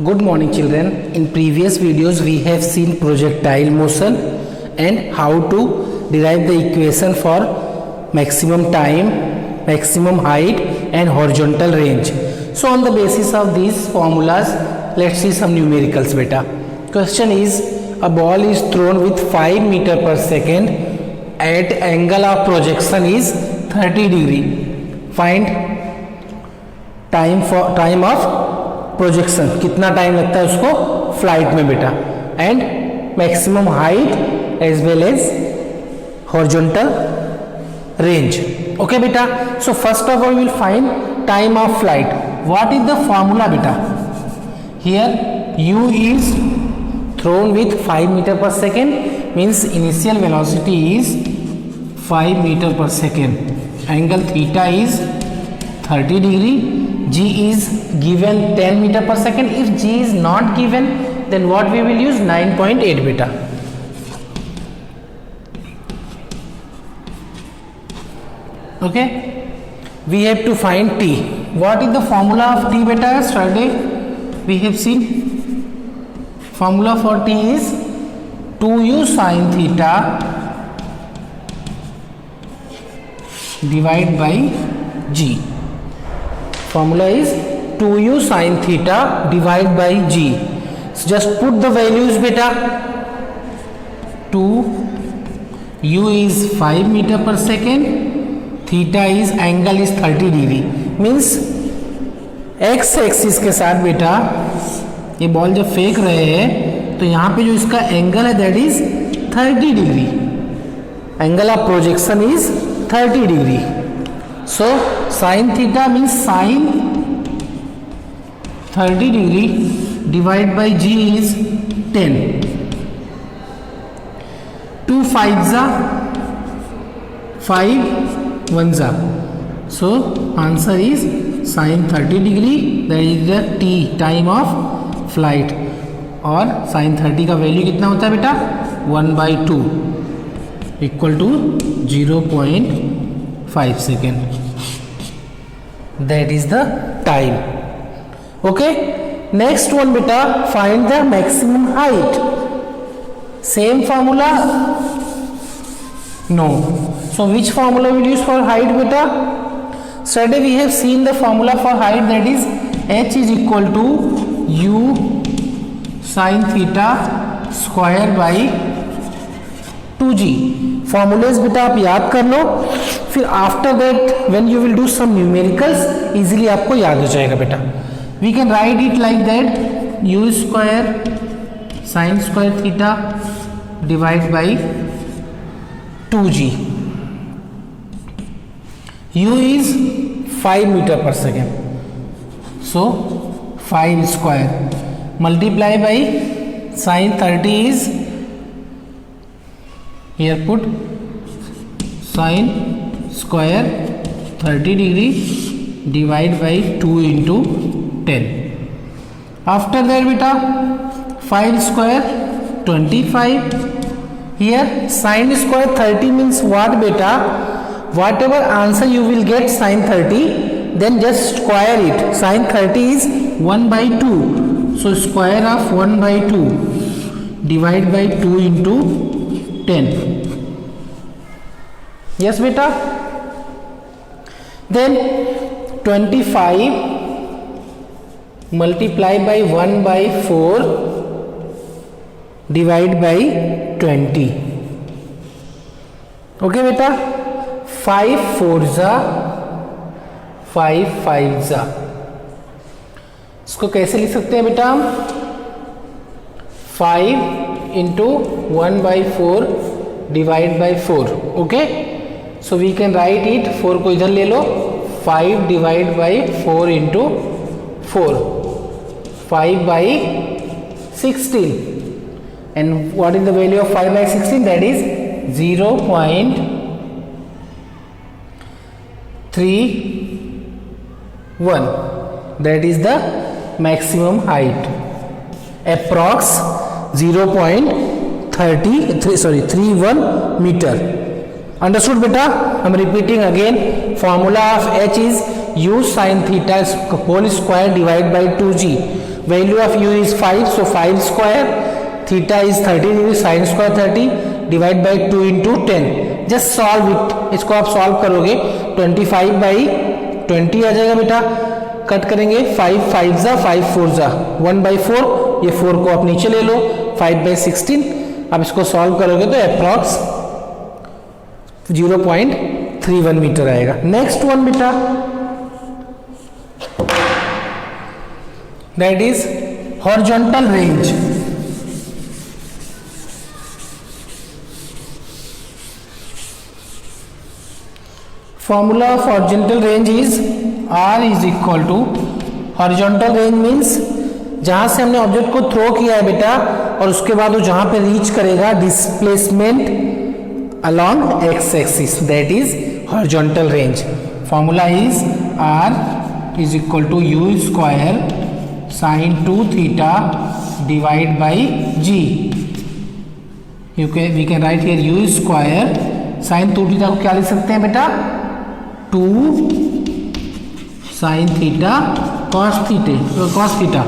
Good morning children. In previous videos we have seen projectile motion and how to derive the equation for maximum time, maximum height and horizontal range. So on the basis of these formulas, let's see some numericals beta. Question is, a ball is thrown with 5 meter per second at angle of projection is 30 degree. Find time of projection, कितना time लगता है उसको flight में बेटा, and maximum height as well as horizontal range. Okay बेटा, so first of all will find time of flight. What is the formula बेटा? Here u is thrown with 5 meter per second means initial velocity is 5 meter per second. Angle theta is 30 degree. G is given 10 meter per second. If G is not given, then what we will use? 9.8 beta. Okay, we have to find T. What is the formula of T beta? Yesterday we have seen formula for T is 2u sin theta divided by G. Formula is 2u sin theta divided by G. So just put the values beta. 2u is 5 meter per second, theta is angle is 30 degree. Means x axis के साथ बेटा ये ball जब फेंक रहे हैं तो यहाँ पे जो इसका एंगल है that is 30 degree. Angle of projection is 30 degree. So sin theta means sin 30 degree divided by G is 10. 2 5s are 5 1s are. So answer is sin 30 degree, that is the T, time of flight. और sin 30 का value कितना होता है बेटा? 1/2 equal to 0.5 second. That is the time. Okay, next one beta, find the maximum height. Same formula? No. So which formula will use for height beta? Yesterday we have seen the formula for height, that is h is equal to u sin theta square by 2g. Formulas बेटा आप याद कर लो, फिर after that when you will do some numericals easily आपको याद हो जाएगा बेटा. We can write it like that, u square sine square theta divide by 2g. u is 5 metre per second, so 5 square multiply by sine 30 is, here put sin square 30 degree divide by 2 into 10. After that beta 5 square 25. Here sin square 30 means what beta? Whatever answer you will get sin 30, then just square it. Sin 30 is 1/2, so square of 1/2 divide by 2 into 10. Yes beta. Then 25 multiply by 1/4 divide by 20. Okay beta. 5 4s are 5 5s are. इसको कैसे लिख सकते हैं बेटा हम? 5 into 1/4 divide by 4. Okay, so we can write it, 4 को इधर ले लो, 5 divide by 4 into 4, 5/16. And what is the value of 5/16? That is 0.31. That is the maximum height, approx 0.31 meter. Understood beta? I'm repeating again. Formula of h is u sin theta whole square divided by 2g. Value of u is 5, so 5 square, theta is 30 degree, sine square 30 divide by 2 into 10. Just solve it, इसको आप solve करोगे 25/20 आ जाएगा बेटा. Cut करेंगे 5 5 जा 5 4 जा 1/4, ये 4 को आप नीचे ले लो, 5/16. अब इसको सॉल्व करोगे तो अप्रॉक्स 0.31 मीटर आएगा. नेक्स्ट वन बेटा, that is horizontal range. Formula of horizontal range is R is equal to, horizontal range means जहां से हमने ऑब्जेक्ट को थ्रो किया है बेटा और उसके बाद वो जहां पे रीच करेगा displacement along x axis, that is horizontal range. Formula is R is equal to u square sin 2 theta divide by g. we can write here u square sin 2 theta को क्या लिख सकते हैं बेटा, 2 sin थीटा cos थीटा.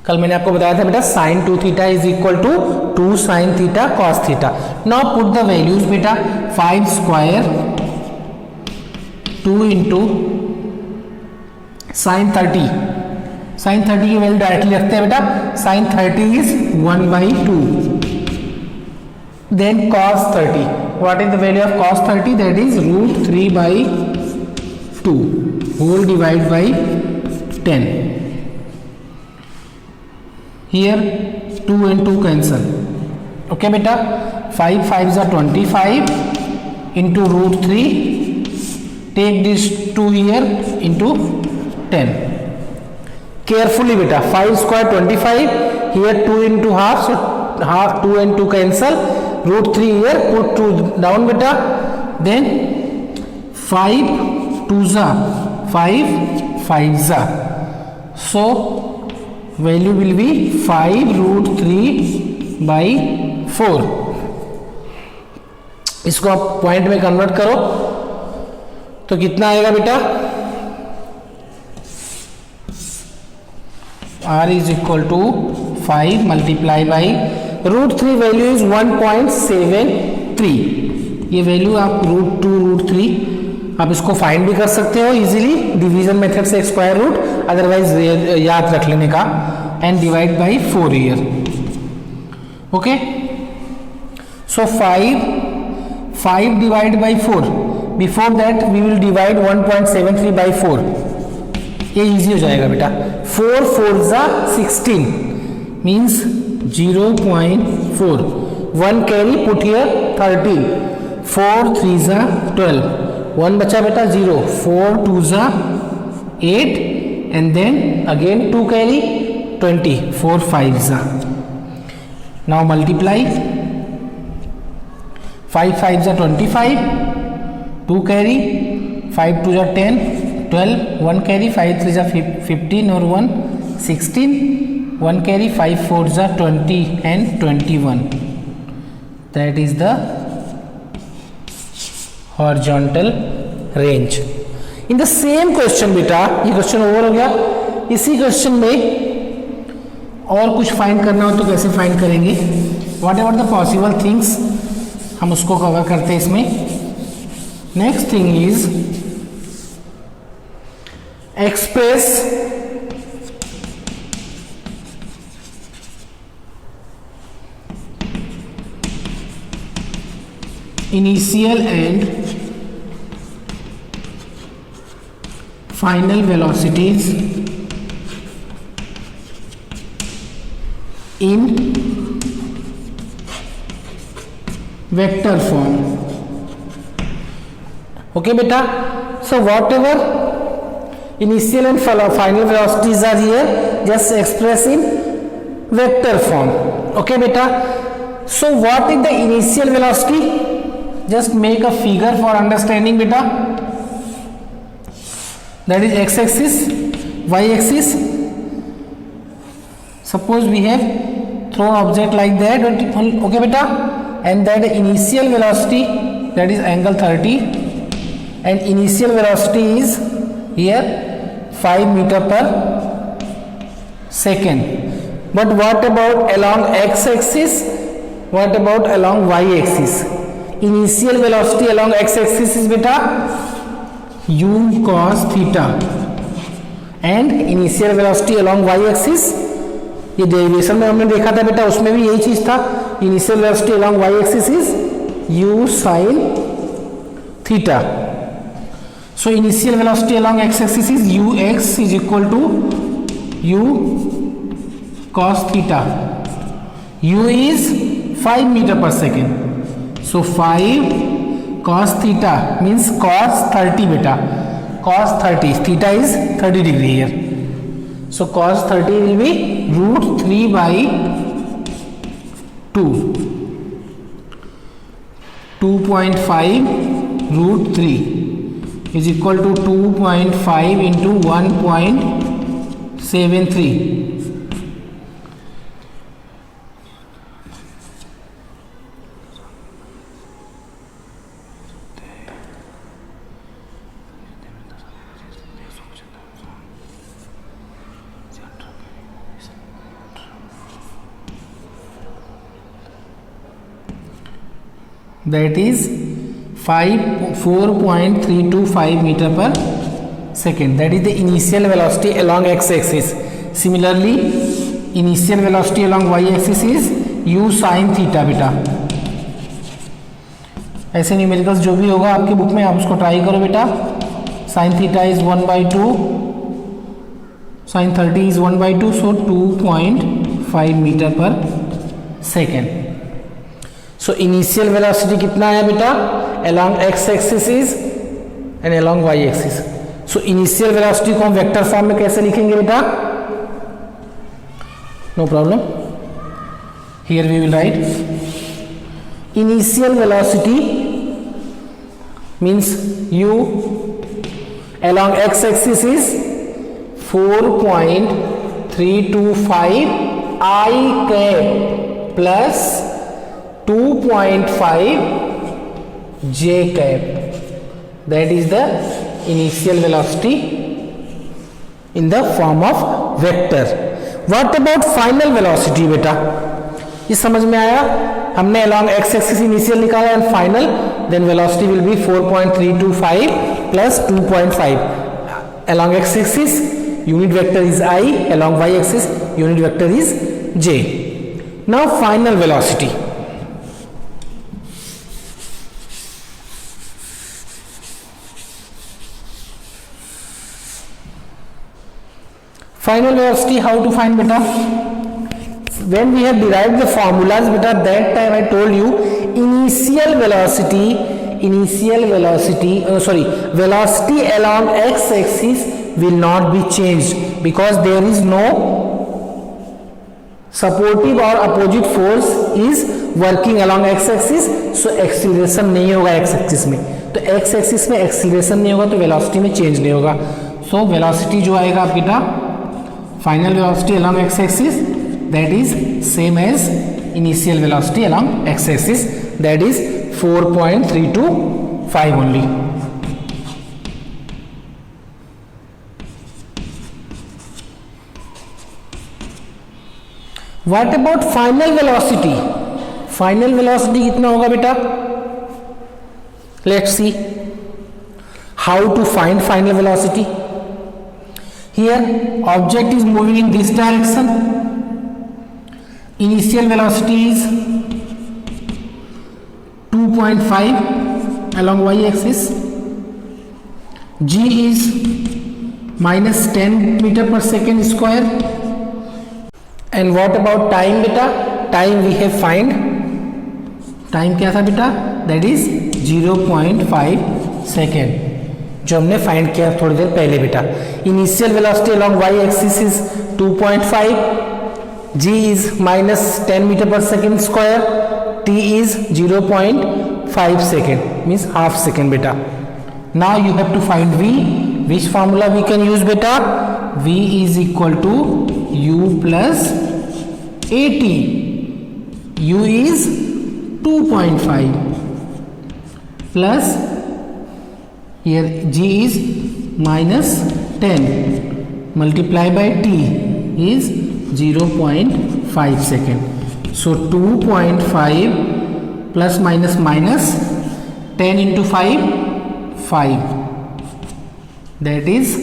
कल मैंने आपको बताया था बेटा sin 2 theta is equal to 2 sin theta cos theta. Now put the values बेटा, 5 स्क्वायर 2 इंटू sin 30. sin 30 की वैल्यू डायरेक्टली रखते हैं बेटा, sin 30 is 1/2. then cos 30, what is the value of cos 30, that is √3/2 whole divide by 10. here 2 and 2 cancel. okay beta, 5 5s are 25 into √3, take this 2 here into 10. carefully beta, 5 square 25, here 2 into half, so half 2 and 2 cancel, √3 here, put 2 down beta, then 5 2s are 5 5s are, so value will be 5 √3/4. इसको आप point में convert करो तो कितना आएगा बेटा, R is equal to 5 multiply by √3 value is 1.73. ये value आप √2 √3 आप इसको फाइंड भी कर सकते हो इजीली डिवीजन मेथड से, स्क्वायर रूट, अदरवाइज याद रख लेने का, and divide by 4 year. Okay, so 5 divide by 4, before that we will divide 1.73/4. ये इजी हो जाएगा बेटा. 4 4s are 16 means 0.4. 1 carry put here 13. 4 3s are 12. 1 बचा बेटा 0. 4 2s are 8 and then again 2 carry 20. 4 5s are. now multiply. 5 5s are 25. 2 carry 5 2s are 10. 12. 1 carry 5 3s are 15 or 1 16. 1 carry 5 4s are 20 and 21. that is the horizontal range. in the same question बेटा, ये question over हो गया. इसी question में और कुछ find करना हो तो कैसे फाइंड करेंगे, what ever the possible things हम उसको कवर करते हैं इसमें. Next thing is express initial and final velocities in vector form. okay beta, so whatever initial and final velocities are here, just express in vector form. okay beta, so what is the initial velocity, just make a figure for understanding beta. that is x axis, y axis. suppose we have thrown object like that, okay beta, and that initial velocity, that is angle 30, and initial velocity is here 5 meter per second. But what about along x axis? What about along y axis? Initial velocity along x axis is beta u cos theta, and initial velocity along y axis, ये derivation में हमने देखा था बेटा, उसमें भी यही चीज था. Initial velocity along y axis is u sin theta. So initial velocity along x axis is ux is equal to u cos theta. U is 5 meter per second. So 5 cos theta means cos 30 beta. Cos 30. Theta is 30 degree here. So cos 30 will be root 3 by 2. 2.5 root 3 is equal to 2.5 into 1.73. That is 4.325 meter per second. That is the initial velocity along x-axis. Similarly, initial velocity along y-axis is u sin theta beta. ऐसे numericals जो भी होगा आपकी book में आप उसको try करो बेटा. sin theta is 1/2, sin 30 is 1/2, so 2.5 meter per second. So initial velocity कितना है बेटा along x axis is and along y axis. So initial velocity को हम वेक्टर फॉर्म में कैसे लिखेंगे बेटा? No problem. Here we will write initial velocity means u along x axis is 4.325 I cap plus 2.5 j cap. That is the initial velocity in the form of vector. What about final velocity बेटा? ये समझ में आया? हमने along x axis initial निकाला and final, then velocity will be 4.325 plus 2.5. Along x axis unit vector is I, along y axis unit vector is j. Now final velocity. Final velocity, how to find beta? When we have derived the formulas beta, that time I told you velocity along x axis will not be changed because there is no supportive or opposite force is working along x axis. So acceleration नहीं होगा x axis में, तो x axis में acceleration नहीं होगा तो velocity में change नहीं होगा. So velocity जो आएगा बेटा final velocity along x axis, that is same as initial velocity along x axis, that is 4.325 only. What about final velocity? Final velocity कितना होगा बेटा? Let's see how to find final velocity. Here object is moving in this direction. Initial velocity is 2.5 along y axis. G is minus 10 meter per second square. And what about time beta? Time we have find. Time क्या था बेटा? That is 0.5 second. जो हमने find किया थोड़ी देर पहले बेटा. Initial velocity along y axis is 2.5, g is minus 10 meter per second square, t is 0.5 second, means half second beta. Now you have to find v. Which formula we can use beta? v is equal to u plus at. u is 2.5 plus here g is minus 10 multiply by t. is 0.5 second. So 2.5 plus minus minus 10 into 5 5, that is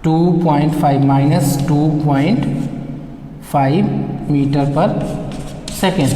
2.5 minus 2.5 meter per second.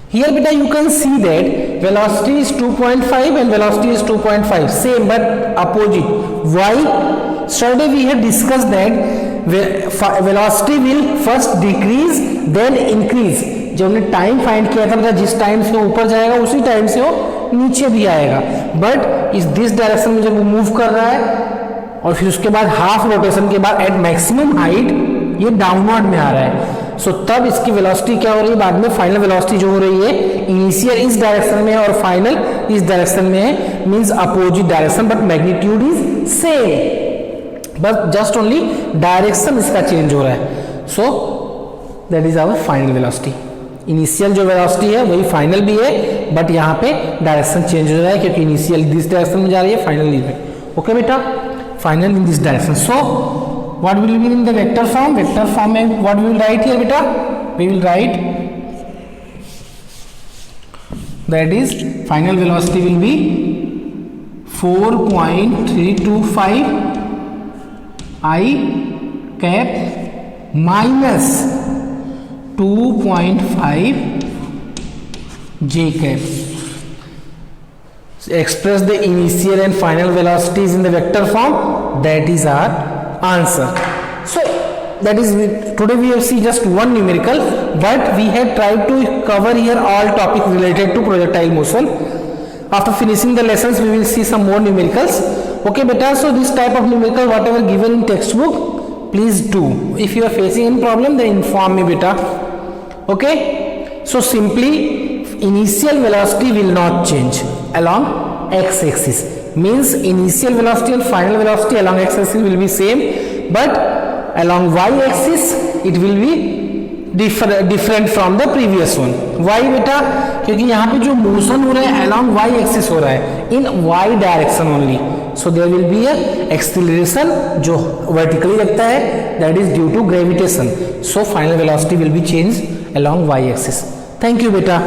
Here beta you can see that velocity is 2.5 and velocity is 2.5, same but opposite. Why? Yesterday we had discussed that velocity will first decrease then increase. जब हमने time find किया था जिस time से ऊपर जाएगा उसी time से वो नीचे भी आएगा, बट इस दिस डायरेक्शन में जब वो मूव कर रहा है और फिर उसके बाद हाफ रोटेशन के बाद एट मैक्सिमम हाइट ये डाउनवर्ड में आ रहा है. सो तब इसकी वेलोसिटी क्या हो रही है, बाद में फाइनल वेलोसिटी जो हो रही है इनिशियल इस डायरेक्शन में और फाइनल इस डायरेक्शन में है, means opposite direction but magnitude is same, but just only direction इसका चेंज हो रहा है. So that is our final velocity. Initial जो वेलोसिटी है वही फाइनल भी है, बट यहाँ पे डायरेक्शन चेंज हो रहा है क्योंकि इनिशियल दिस डायरेक्शन में जा रही है, फाइनल इस में. ओके बेटा, final in this direction. So what will be in the vector form? Vector form में what we will write here beta? We will write that is final velocity will be 4.325 I cap minus 2.5 j cap. Express the initial and final velocities in the vector form. That is our answer. So that is, today we have seen just one numerical, but we have tried to cover here all topics related to projectile motion. After finishing the lessons we will see some more numericals. Okay beta, so this type of numerical whatever given in textbook please do. If you are facing any problem then inform me beta. Okay, so simply initial velocity will not change along x-axis, means initial velocity and final velocity along x-axis will be same, but along y-axis it will be different from the previous one. Why beta? क्योंकि यहाँ पे जो motion हो रहा है along y-axis हो रहा है in y direction only, so there will be a acceleration जो vertically लगता है, that is due to gravitation. So final velocity will be changed along y-axis. Thank you beta.